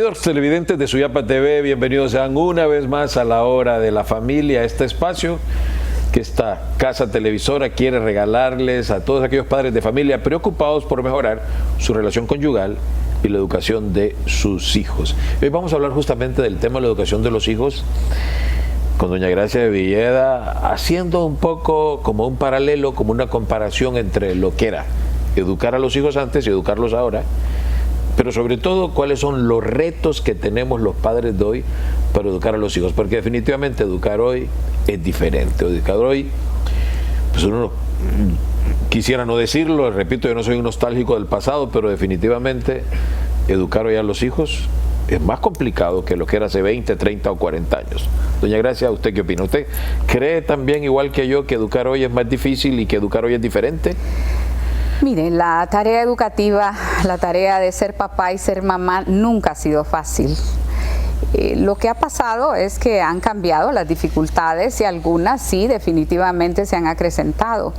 Queridos televidentes de Suyapa TV, bienvenidos sean una vez más a la hora de la familia, este espacio que esta casa televisora quiere regalarles a todos aquellos padres de familia preocupados por mejorar su relación conyugal y la educación de sus hijos. Hoy vamos a hablar justamente del tema de la educación de los hijos con doña Gracia de Villeda, haciendo un poco como un paralelo, como una comparación entre lo que era educar a los hijos antes y educarlos ahora, pero sobre todo cuáles son los retos que tenemos los padres de hoy para educar a los hijos, porque definitivamente educar hoy es diferente. Educar hoy, pues uno quisiera no decirlo, repito, yo no soy un nostálgico del pasado, pero definitivamente educar hoy a los hijos es más complicado que lo que era hace 20, 30 o 40 años. Doña Gracia, ¿usted qué opina? ¿Usted cree también, igual que yo, que educar hoy es más difícil y que educar hoy es diferente? Miren, la tarea educativa, la tarea de ser papá y ser mamá nunca ha sido fácil. Lo que ha pasado es que han cambiado las dificultades y algunas sí definitivamente se han acrecentado.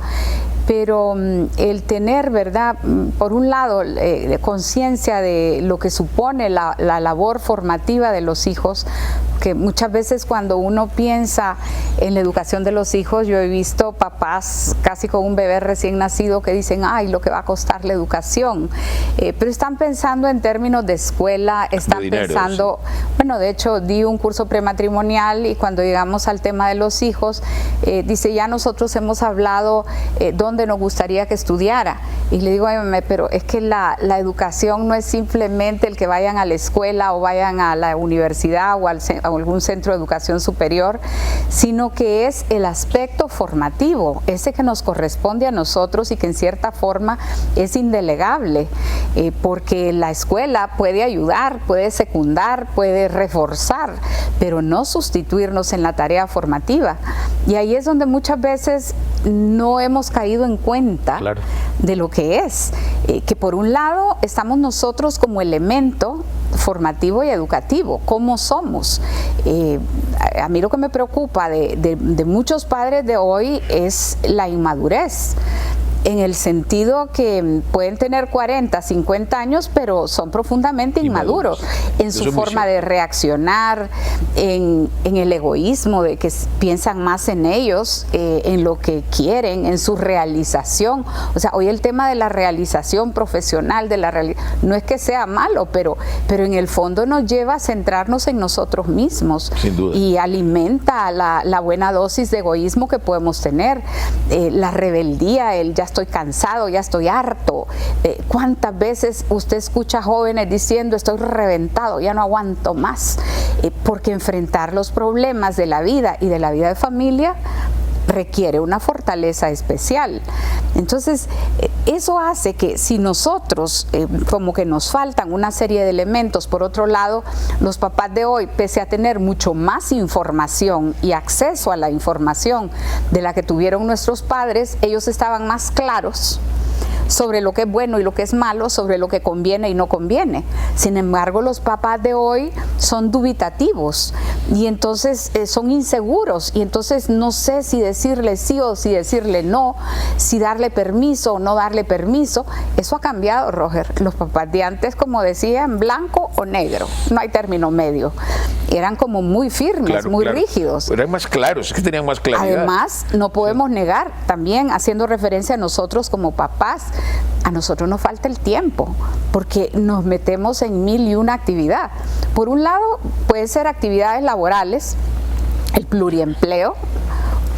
Pero el tener, ¿verdad?, por un lado, conciencia de lo que supone la labor formativa de los hijos, que muchas veces cuando uno piensa en la educación de los hijos, yo he visto papás casi con un bebé recién nacido que dicen, ay, lo que va a costar la educación, pero están pensando en términos de escuela, están pensando, bueno, de hecho di un curso prematrimonial y cuando llegamos al tema de los hijos, dice, ya nosotros hemos hablado dónde nos gustaría que estudiara, y le digo, pero es que la educación no es simplemente el que vayan a la escuela o vayan a la universidad o a algún centro de educación superior, sino que es el aspecto formativo, ese que nos corresponde a nosotros y que en cierta forma es indelegable, porque la escuela puede ayudar, puede secundar, puede reforzar, pero no sustituirnos en la tarea formativa. Y ahí es donde muchas veces no hemos caído en cuenta de lo que es, que por un lado estamos nosotros como elemento formativo y educativo, ¿cómo somos? A mí lo que me preocupa de muchos padres de hoy es la inmadurez, en el sentido que pueden tener 40, 50 años, pero son profundamente inmaduros en su forma de reaccionar, en el egoísmo, de que piensan más en ellos, en lo que quieren, en su realización. O sea, hoy el tema de la realización profesional, no es que sea malo, pero en el fondo nos lleva a centrarnos en nosotros mismos. Sin duda. Y alimenta la buena dosis de egoísmo que podemos tener, la rebeldía, el ya estoy cansado, ya estoy harto. ¿Cuántas veces usted escucha jóvenes diciendo estoy reventado, ya no aguanto más? Porque enfrentar los problemas de la vida y de la vida de familia requiere una fortaleza especial. Entonces, eso hace que si nosotros, como que nos faltan una serie de elementos, por otro lado, los papás de hoy, pese a tener mucho más información y acceso a la información de la que tuvieron nuestros padres, ellos estaban más claros sobre lo que es bueno y lo que es malo, sobre lo que conviene y no conviene. Sin embargo, los papás de hoy son dubitativos y entonces son inseguros, y entonces no sé si decirle sí o si decirle no, si darle permiso o no darle permiso. Eso ha cambiado, Roger. Los papás de antes, como decían, blanco o negro, no hay término medio. Eran como muy firmes, muy rígidos. Eran más claros, es que tenían más claridad. Además, no podemos negar, también haciendo referencia a nosotros como papás, a nosotros nos falta el tiempo, porque nos metemos en 1001 actividad. Por un lado, puede ser actividades laborales, el pluriempleo.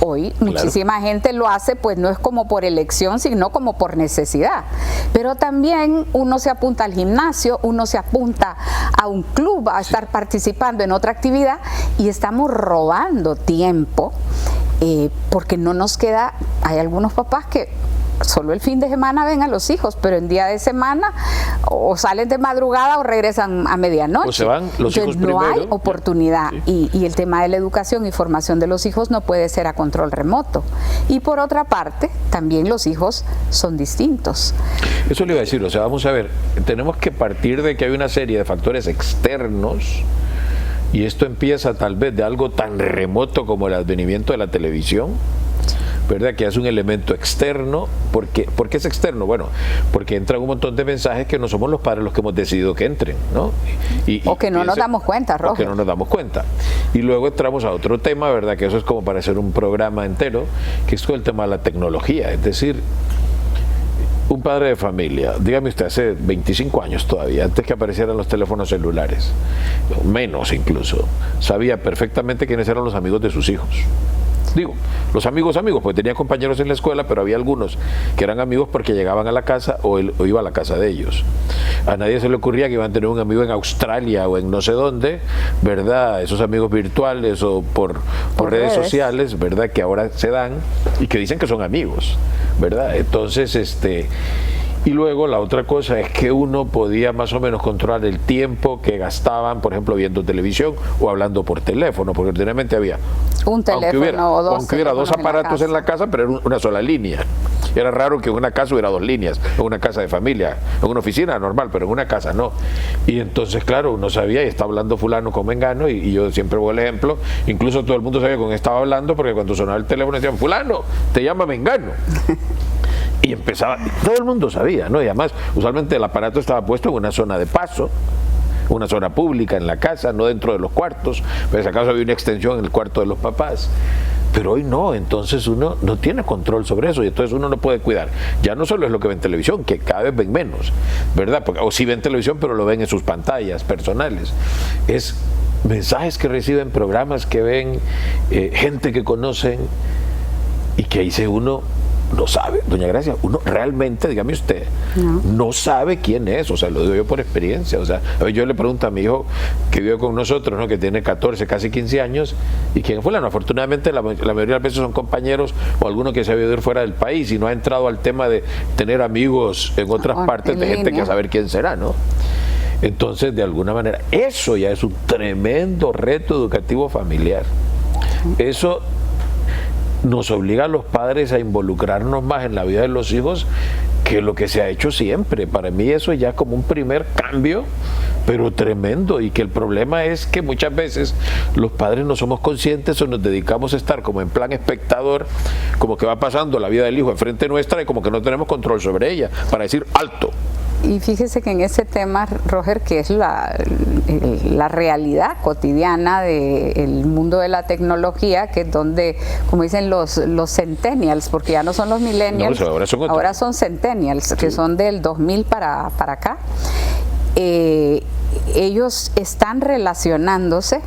Hoy muchísima gente lo hace, pues no es como por elección, sino como por necesidad. Pero también uno se apunta al gimnasio, uno se apunta a un club, a estar participando en otra actividad, y estamos robando tiempo porque no nos queda. Hay algunos papás que solo el fin de semana ven a los hijos, pero en día de semana o salen de madrugada o regresan a medianoche. O se van los hijos primero. No hay oportunidad. Y el tema de la educación y formación de los hijos no puede ser a control remoto. Y por otra parte, también los hijos son distintos. Eso le iba a decir, o sea, vamos a ver, tenemos que partir de que hay una serie de factores externos, y esto empieza tal vez de algo tan remoto como el advenimiento de la televisión, ¿verdad? Que es un elemento externo. ¿Por qué es externo? Bueno, porque entran un montón de mensajes que no somos los padres los que hemos decidido que entren, ¿no? O que no nos damos cuenta, Roger. O que no nos damos cuenta. Y luego entramos a otro tema, ¿verdad? Que eso es como para hacer un programa entero, que es el tema de la tecnología. Es decir, un padre de familia, dígame usted, hace 25 años todavía, antes que aparecieran los teléfonos celulares, menos incluso, sabía perfectamente quiénes eran los amigos de sus hijos. Digo, los amigos, pues tenía compañeros en la escuela, pero había algunos que eran amigos porque llegaban a la casa o iba a la casa de ellos. A nadie se le ocurría que iban a tener un amigo en Australia o en no sé dónde, ¿verdad? Esos amigos virtuales o por redes sociales, ¿verdad? Que ahora se dan y que dicen que son amigos, ¿verdad? Entonces, y luego la otra cosa es que uno podía más o menos controlar el tiempo que gastaban, por ejemplo, viendo televisión o hablando por teléfono, porque ordinariamente había un teléfono aunque hubiera dos aparatos en la casa, pero era una sola línea. Era raro que en una casa hubiera dos líneas, en una casa de familia, en una oficina normal, pero en una casa no. Y entonces, claro, uno sabía, y está hablando fulano con mengano, y yo siempre voy al ejemplo, incluso todo el mundo sabía con quién estaba hablando, porque cuando sonaba el teléfono decían, fulano, te llama mengano. Y empezaba, todo el mundo sabía, ¿no? Y además, usualmente el aparato estaba puesto en una zona de paso, una zona pública en la casa, no dentro de los cuartos, pero si acaso había una extensión en el cuarto de los papás. Pero hoy no, entonces uno no tiene control sobre eso y entonces uno no puede cuidar. Ya no solo es lo que ven en televisión, que cada vez ven menos, ¿verdad? Porque, o sí ven televisión, pero lo ven en sus pantallas personales. Es mensajes que reciben, programas que ven, gente que conocen y que dice uno, no sabe, doña Gracia, uno realmente, dígame usted, no sabe quién es, o sea, lo digo yo por experiencia, o sea, a ver, yo le pregunto a mi hijo que vive con nosotros, ¿no? Que tiene 14, casi 15 años, y quién fue, afortunadamente la mayoría de las veces son compañeros o alguno que se ha ido ir fuera del país y no ha entrado al tema de tener amigos en otras partes de gente que a saber quién será, ¿no? Entonces, de alguna manera, eso ya es un tremendo reto educativo familiar. Eso nos obliga a los padres a involucrarnos más en la vida de los hijos que lo que se ha hecho siempre. Para mí eso ya es como un primer cambio, pero tremendo, y que el problema es que muchas veces los padres no somos conscientes o nos dedicamos a estar como en plan espectador, como que va pasando la vida del hijo enfrente nuestra y como que no tenemos control sobre ella, para decir alto. Y fíjese que en ese tema, Roger, que es la realidad cotidiana del mundo de la tecnología, que es donde, como dicen los centennials, porque ya no son los millennials, no, ahora son centennials, sí, que son del 2000 para acá, ellos están relacionándose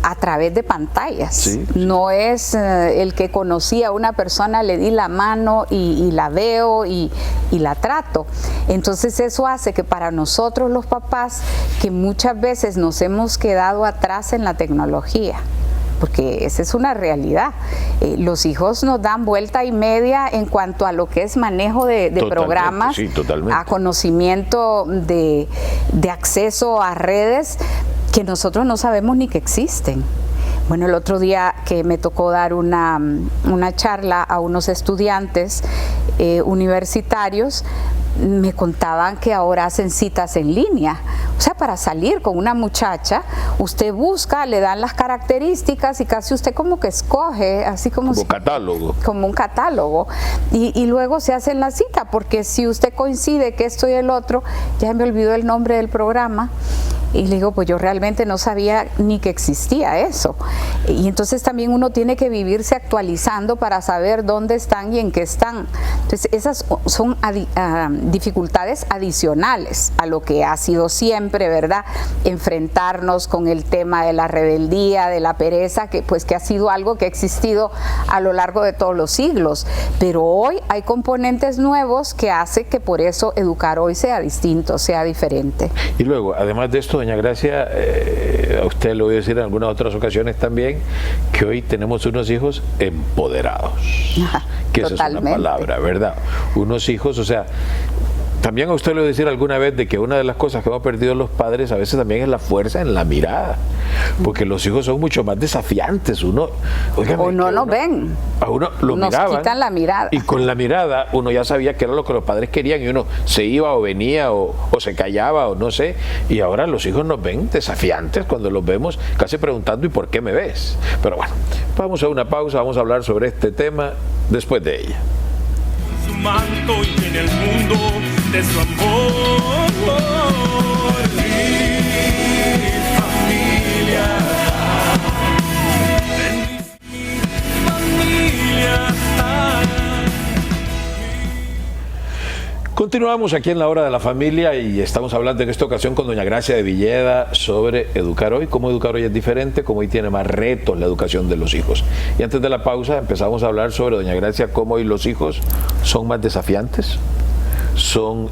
a través de pantallas. Sí, sí. No es el que conocía a una persona, le di la mano y la veo y la trato. Entonces eso hace que para nosotros los papás, que muchas veces nos hemos quedado atrás en la tecnología, porque esa es una realidad. Los hijos nos dan vuelta y media en cuanto a lo que es manejo de programas, sí, a conocimiento de acceso a redes que nosotros no sabemos ni que existen. Bueno, el otro día que me tocó dar una charla a unos estudiantes universitarios, me contaban que ahora hacen citas en línea. O sea, para salir con una muchacha, usted busca, le dan las características y casi usted como que escoge, así como catálogo. Como un catálogo. Y luego se hace la cita, porque si usted coincide que esto y el otro, ya me olvidó el nombre del programa. Y le digo, pues yo realmente no sabía ni que existía eso. Y entonces también uno tiene que vivirse actualizando para saber dónde están y en qué están. Entonces esas son dificultades adicionales a lo que ha sido siempre, ¿verdad? Enfrentarnos con el tema de la rebeldía, de la pereza, que ha sido algo que ha existido a lo largo de todos los siglos. Pero hoy hay componentes nuevos que hace que por eso educar hoy sea distinto, sea diferente. Y luego, además de esto, doña Gracia, a usted lo voy a decir en algunas otras ocasiones también, que hoy tenemos unos hijos empoderados, que esa es una palabra, ¿verdad? Unos hijos, o sea, también a usted le voy a decir alguna vez de que una de las cosas que hemos perdido los padres a veces también es la fuerza en la mirada, porque los hijos son mucho más desafiantes. Uno, óigame, o no nos ven, a uno lo miraban, nos quitan la mirada, y con la mirada uno ya sabía que era lo que los padres querían y uno se iba o venía o se callaba o no sé, y ahora los hijos nos ven desafiantes cuando los vemos casi preguntando ¿y por qué me ves? Pero bueno, Vamos a una pausa, vamos a hablar sobre este tema después de ella. Su manto y en el mundo de su amor. Mi familia. Mi familia. Continuamos aquí en la hora de la familia y estamos hablando en esta ocasión con doña Gracia de Villeda sobre educar hoy, cómo educar hoy es diferente, cómo hoy tiene más retos la educación de los hijos. Y antes de la pausa empezamos a hablar sobre, doña Gracia, cómo hoy los hijos son más desafiantes,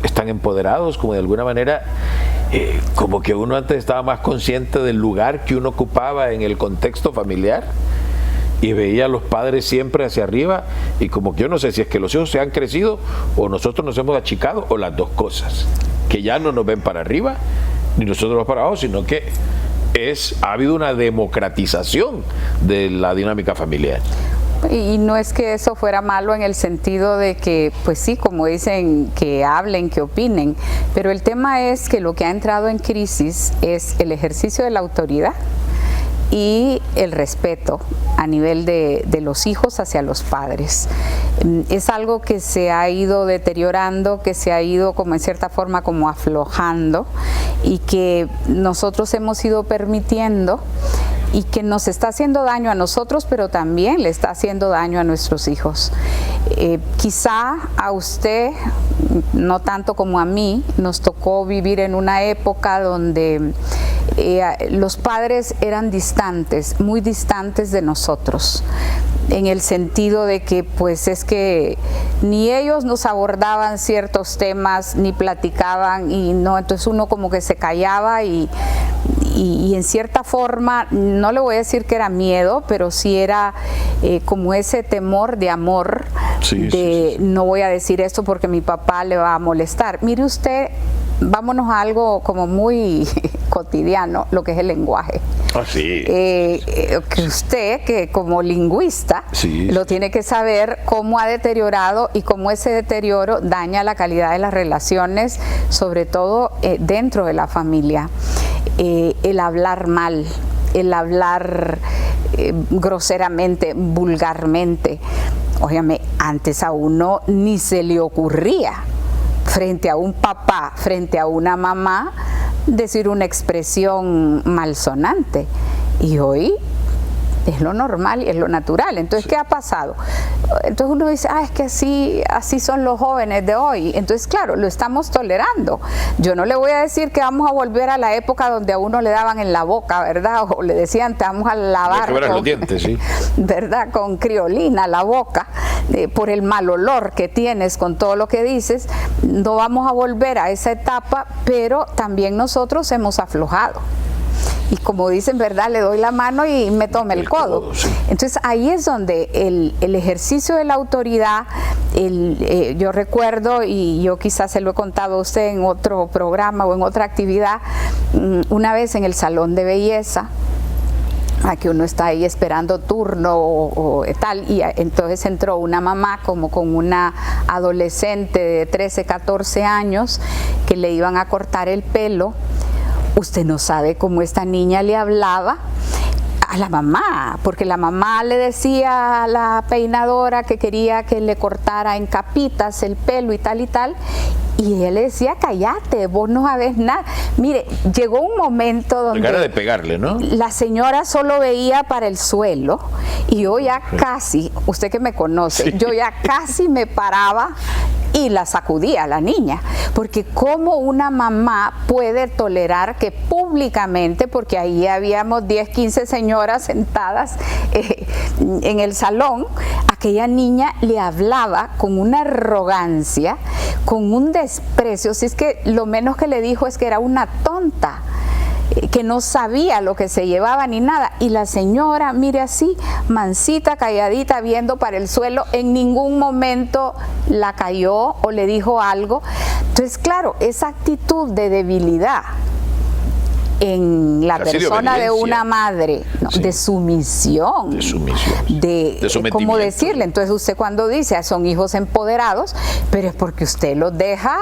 están empoderados, como de alguna manera, como que uno antes estaba más consciente del lugar que uno ocupaba en el contexto familiar. Y veía a los padres siempre hacia arriba y como que yo no sé si es que los hijos se han crecido o nosotros nos hemos achicado o las dos cosas, que ya no nos ven para arriba ni nosotros para abajo, sino que ha habido una democratización de la dinámica familiar. Y no es que eso fuera malo en el sentido de que, pues sí, como dicen, que hablen, que opinen, pero el tema es que lo que ha entrado en crisis es el ejercicio de la autoridad y el respeto a nivel de los hijos hacia los padres. Es algo que se ha ido deteriorando, que se ha ido como en cierta forma como aflojando y que nosotros hemos ido permitiendo y que nos está haciendo daño a nosotros, pero también le está haciendo daño a nuestros hijos. Quizá a usted, no tanto como a mí, nos tocó vivir en una época donde los padres eran distantes, muy distantes de nosotros, en el sentido de que pues es que ni ellos nos abordaban ciertos temas, ni platicaban, y no, entonces uno como que se callaba y en cierta forma, no le voy a decir que era miedo, pero sí era como ese temor de amor, sí. No voy a decir esto porque mi papá le va a molestar. Mire usted, vámonos a algo como muy cotidiano, lo que es el lenguaje. Sí. Que usted, que como lingüista, sí, lo tiene que saber cómo ha deteriorado y cómo ese deterioro daña la calidad de las relaciones, sobre todo dentro de la familia. El hablar mal, el hablar groseramente, vulgarmente. Óigame, antes a uno ni se le ocurría, frente a un papá, frente a una mamá, decir una expresión malsonante. Y hoy es lo normal y es lo natural. Entonces, sí, ¿qué ha pasado? Entonces uno dice, es que así son los jóvenes de hoy. Entonces, claro, lo estamos tolerando. Yo no le voy a decir que vamos a volver a la época donde a uno le daban en la boca, ¿verdad? O le decían, te vamos a lavar los dientes, sí, ¿verdad? Con criolina la boca, por el mal olor que tienes con todo lo que dices. No vamos a volver a esa etapa, pero también nosotros hemos aflojado. Y como dicen, ¿verdad? Le doy la mano y me tome el codo. Sí. Entonces ahí es donde el ejercicio de la autoridad, yo recuerdo, y yo quizás se lo he contado a usted en otro programa o en otra actividad, una vez en el salón de belleza, a que uno está ahí esperando turno o tal, y entonces entró una mamá como con una adolescente de 13, 14 años que le iban a cortar el pelo. Usted no sabe cómo esta niña le hablaba a la mamá, porque la mamá le decía a la peinadora que quería que le cortara en capitas el pelo y tal, y ella le decía, cállate, vos no sabés nada. Mire, llegó un momento donde... La cara de pegarle, ¿no? La señora solo veía para el suelo y yo ya casi, usted que me conoce, sí, yo ya casi me paraba y la sacudía a la niña, porque cómo una mamá puede tolerar que públicamente, porque ahí habíamos 10, 15 señoras sentadas en el salón, aquella niña le hablaba con una arrogancia, con un desprecio, si es que lo menos que le dijo es que era una tonta, que no sabía lo que se llevaba ni nada, y la señora, mire así, mansita, calladita, viendo para el suelo, en ningún momento la cayó o le dijo algo. Entonces, claro, esa actitud de debilidad en la Casi de persona de obediencia. una madre, no, Sí. de sumisión. De sumisión. De sometimiento. ¿cómo decirle? Entonces usted cuando dice son hijos empoderados, pero es porque usted los deja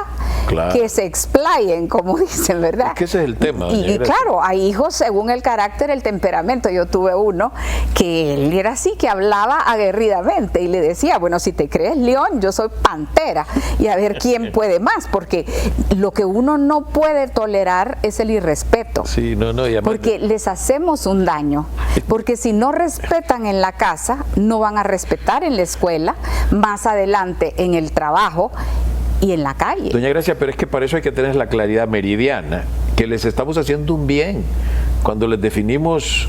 Claro. que se explayen, como dicen, ¿verdad? Es que ese es el tema, doña Y Gracia. claro, hay hijos según el carácter, el temperamento. Yo tuve uno que él era así, que hablaba aguerridamente y le decía, bueno, si te crees león, yo soy pantera, y a ver quién puede más, porque lo que uno no puede tolerar es el irrespeto. Sí, no, y además- Porque les hacemos un daño, porque si no respetan en la casa, no van a respetar en la escuela, más adelante en el trabajo y en la calle. Doña Gracia, pero es que para eso hay que tener la claridad meridiana, que les estamos haciendo un bien cuando les definimos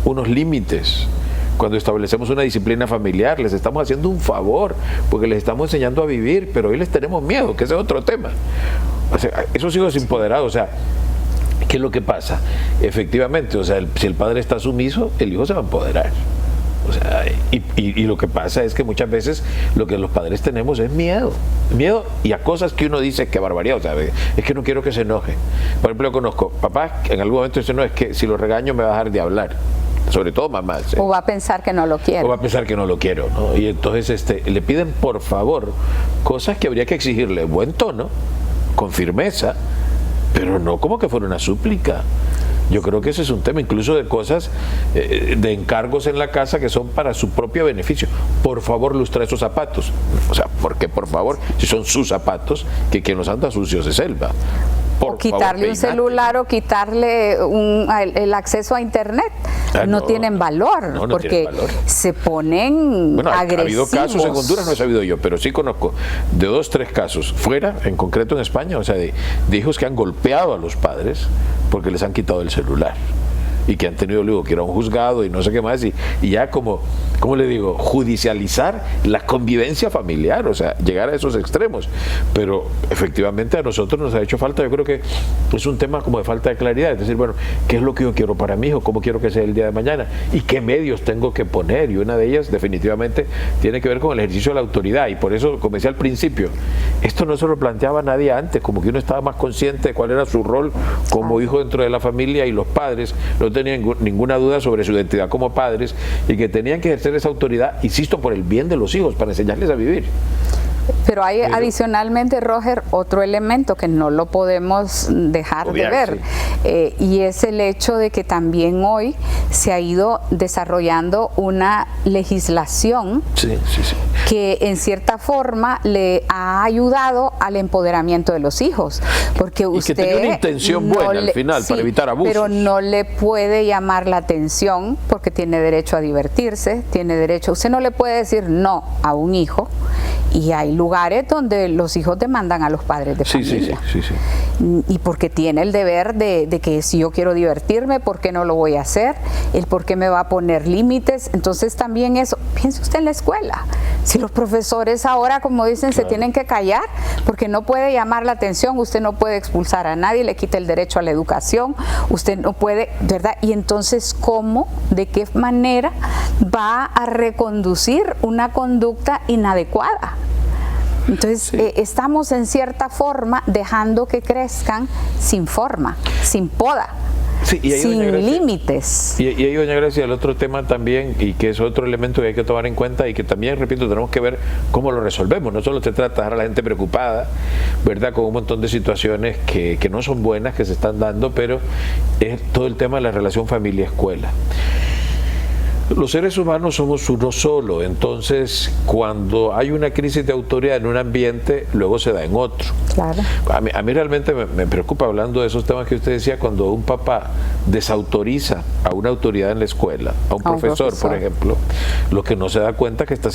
unos límites, cuando establecemos una disciplina familiar, les estamos haciendo un favor, porque les estamos enseñando a vivir, pero hoy les tenemos miedo, que ese es otro tema. O sea, esos hijos empoderados, o sea, ¿qué es lo que pasa? Efectivamente, o sea, si el padre está sumiso, el hijo se va a empoderar. O sea, y lo que pasa es que muchas veces lo que los padres tenemos es miedo y a cosas que uno dice que barbaridad, o sea, es que no quiero que se enoje. Por ejemplo, yo conozco papás que en algún momento dicen, no, es que si lo regaño me va a dejar de hablar, sobre todo mamás. O va a pensar que no lo quiere. O va a pensar que no lo quiero, ¿no? Y entonces le piden por favor cosas que habría que exigirle buen tono, con firmeza, pero no como que fuera una súplica. Yo creo que ese es un tema, incluso de cosas, de encargos en la casa que son para su propio beneficio. Por favor, lustra esos zapatos. O sea, porque por favor, si son sus zapatos, que quien los anda sucios es él, va. Por O quitarle favor, un peinate. celular o quitarle el acceso a internet. Ah, no no, tienen valor, no porque tienen valor. se ponen Bueno, ha agresivos. habido casos en Honduras, no he sabido yo, pero sí conozco de 2, 3 casos fuera, en concreto en España, o sea, de hijos que han golpeado a los padres porque les han quitado el celular y que han tenido luego que ir a un juzgado y no sé qué más, y ya como le digo, judicializar la convivencia familiar, o sea, llegar a esos extremos. Pero efectivamente a nosotros nos ha hecho falta, yo creo que es un tema como de falta de claridad, es decir, bueno, ¿qué es lo que yo quiero para mi hijo? ¿Cómo quiero que sea el día de mañana? ¿Y qué medios tengo que poner? Y una de ellas definitivamente tiene que ver con el ejercicio de la autoridad, y por eso, como decía al principio, esto no se lo planteaba nadie antes, como que uno estaba más consciente de cuál era su rol como hijo dentro de la familia, y los padres no tenían ninguna duda sobre su identidad como padres, y que tenían que ejercer esa autoridad, insisto, por el bien de los hijos, para enseñarles a vivir. Pero hay adicionalmente, Roger, otro elemento que no lo podemos dejar Obviar, de ver, y es el hecho de que también hoy se ha ido desarrollando una legislación Sí. que en cierta forma le ha ayudado al empoderamiento de los hijos, porque que usted tenía una intención buena al final, para evitar abusos. pero no le puede llamar la atención porque tiene derecho a divertirse, tiene derecho, usted no le puede decir no a un hijo, y hay lugares donde los hijos demandan a los padres de familia. Sí. Y porque tiene el deber de que si yo quiero divertirme, ¿por qué no lo voy a hacer? El por qué me va a poner límites. Entonces también eso, piense usted en la escuela. Si los profesores ahora, como dicen, se tienen que callar porque no puede llamar la atención, usted no puede expulsar a nadie, le quita el derecho a la educación, usted no puede, ¿verdad? Y entonces, ¿cómo, de qué manera va a reconducir una conducta inadecuada? Entonces, estamos en cierta forma dejando que crezcan sin forma, sin poda, Sí, y ahí, doña sin Gracia, límites. Y ahí, doña Gracia, el otro tema también, y que es otro elemento que hay que tomar en cuenta, y que también, repito, tenemos que ver cómo lo resolvemos. No solo se trata de dejar a la gente preocupada, ¿verdad?, con un montón de situaciones que no son buenas, que se están dando, pero es todo el tema de la relación familia-escuela. Los seres humanos somos uno solo, entonces cuando hay una crisis de autoridad en un ambiente, luego se da en otro. Claro. A mí realmente me preocupa, hablando de esos temas que usted decía, cuando un papá desautoriza a una autoridad en la escuela, a un profesor, por ejemplo, lo que no se da cuenta que se está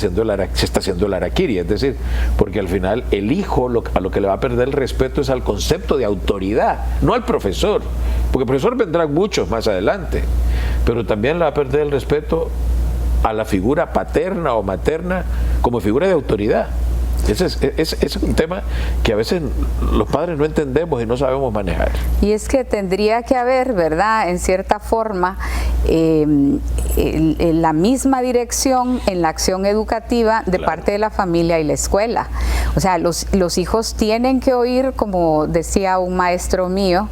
haciendo el harakiri, es decir, porque al final el hijo a lo que le va a perder el respeto es al concepto de autoridad, no al profesor, porque el profesor vendrán muchos más adelante, pero también le va a perder el respeto a la figura paterna o materna como figura de autoridad. Ese es un tema que a veces los padres no entendemos y no sabemos manejar. Y es que tendría que haber, ¿verdad?, en cierta forma, la misma dirección en la acción educativa de parte de la familia y la escuela. O sea, los hijos tienen que oír, como decía un maestro mío,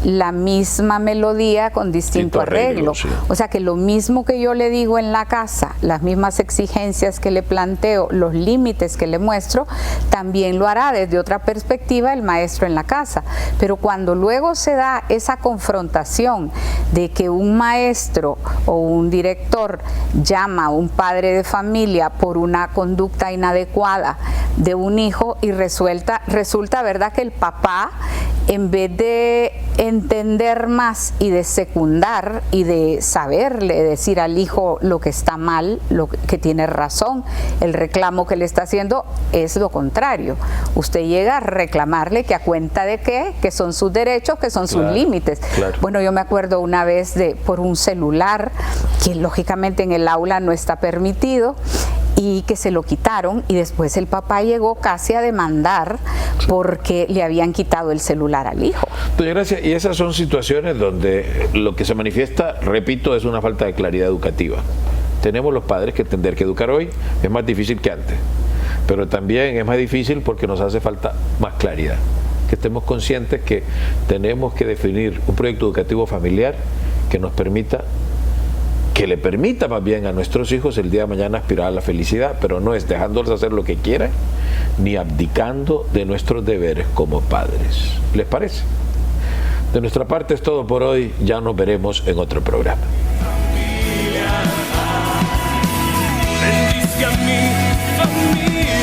la misma melodía con distinto arreglo. Sí. O sea, que lo mismo que yo le digo en la casa, las mismas exigencias que le planteo, los límites que le muestro, también lo hará desde otra perspectiva el maestro en la casa. Pero cuando luego se da esa confrontación de que un maestro o un director llama a un padre de familia por una conducta inadecuada de un hijo y resulta, ¿verdad?, que el papá, en vez de entender más y de secundar y de saberle decir al hijo lo que está mal, lo que tiene razón, el reclamo que le está haciendo es lo contrario. Usted llega a reclamarle que a cuenta de qué, que son sus derechos, que son sus límites. Claro. Bueno, yo me acuerdo una vez por un celular que lógicamente en el aula no está permitido, y que se lo quitaron, y después el papá llegó casi a demandar porque le habían quitado el celular al hijo. Doña Gracia, y esas son situaciones donde lo que se manifiesta, repito, es una falta de claridad educativa. Tenemos los padres que tener que educar hoy, es más difícil que antes, pero también es más difícil porque nos hace falta más claridad, que estemos conscientes que tenemos que definir un proyecto educativo familiar que nos permita, que le permita más bien a nuestros hijos el día de mañana aspirar a la felicidad, pero no es dejándolos hacer lo que quieran, ni abdicando de nuestros deberes como padres. ¿Les parece? De nuestra parte es todo por hoy, ya nos veremos en otro programa. Bendice a mi familia.